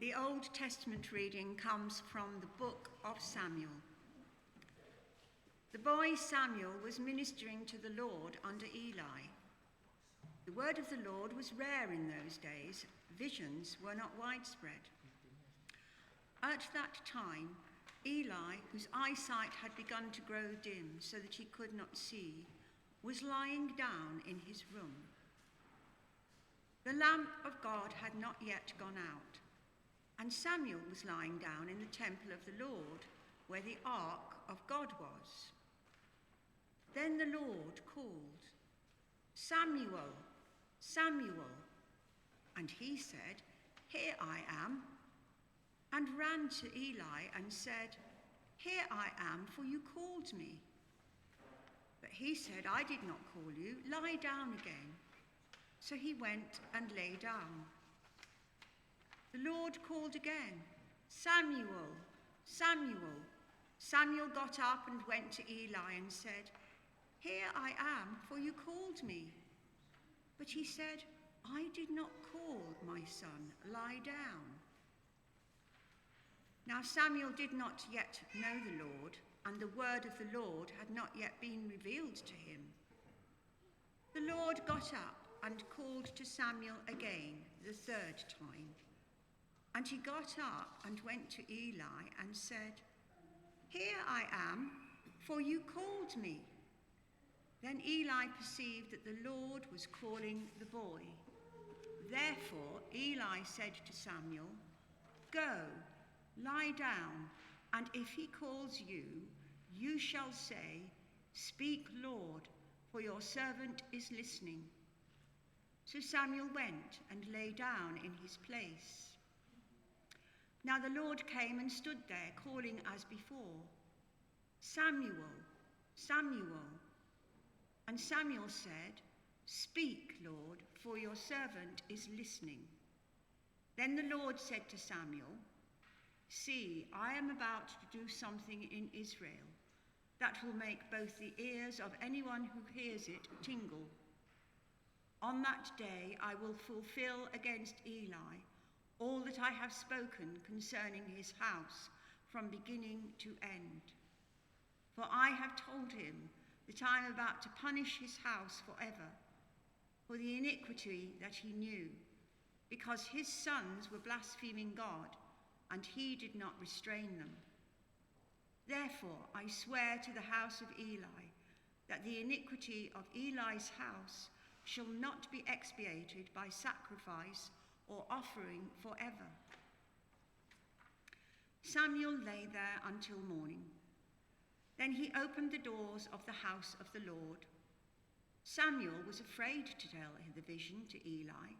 The Old Testament reading comes from the book of Samuel. The boy Samuel was ministering to the Lord under Eli. The word of the Lord was rare in those days. Visions were not widespread. At that time, Eli, whose eyesight had begun to grow dim so that he could not see, was lying down in his room. The lamp of God had not yet gone out, and Samuel was lying down in the temple of the Lord, where the ark of God was. Then the Lord called, "Samuel, Samuel." And he said, "Here I am," and ran to Eli and said, "Here I am, for you called me." But he said, "I did not call you. Lie down again." So he went and lay down. The Lord called again, "Samuel, Samuel." Samuel got up and went to Eli and said, "Here I am, for you called me." But he said, "I did not call, my son. Lie down." Now Samuel did not yet know the Lord, and the word of the Lord had not yet been revealed to him. The Lord got up and called to Samuel again the third time. And he got up and went to Eli and said, "Here I am, for you called me." Then Eli perceived that the Lord was calling the boy. Therefore Eli said to Samuel, "Go, lie down, and if he calls you, you shall say, 'Speak, Lord, for your servant is listening.'" So Samuel went and lay down in his place. Now the Lord came and stood there, calling as before, "Samuel, Samuel." And Samuel said, "Speak, Lord, for your servant is listening." Then the Lord said to Samuel, "See, I am about to do something in Israel that will make both the ears of anyone who hears it tingle. On that day I will fulfill against Eli all that I have spoken concerning his house from beginning to end. For I have told him that I am about to punish his house forever for the iniquity that he knew, because his sons were blaspheming God, and he did not restrain them. Therefore I swear to the house of Eli that the iniquity of Eli's house shall not be expiated by sacrifice or offering forever." Samuel lay there until morning. Then he opened the doors of the house of the Lord. Samuel was afraid to tell the vision to Eli.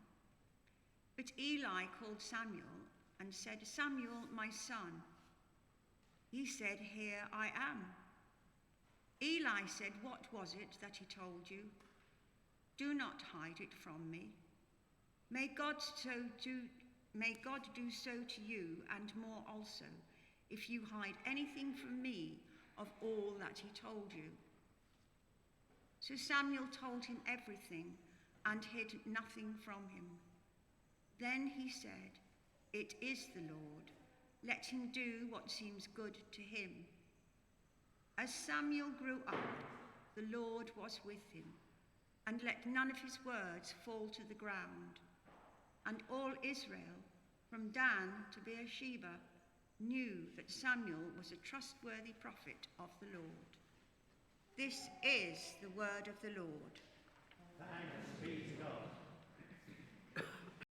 But Eli called Samuel and said, "Samuel, my son." He said, "Here I am." Eli said, "What was it that he told you? Do not hide it from me. May God do so to you and more also, if you hide anything from me of all that he told you." So Samuel told him everything and hid nothing from him. Then he said, "It is the Lord. Let him do what seems good to him." As Samuel grew up, the Lord was with him, and let none of his words fall to the ground. And all Israel, from Dan to Beersheba, knew that Samuel was a trustworthy prophet of the Lord. This is the word of the Lord. Thanks be to God.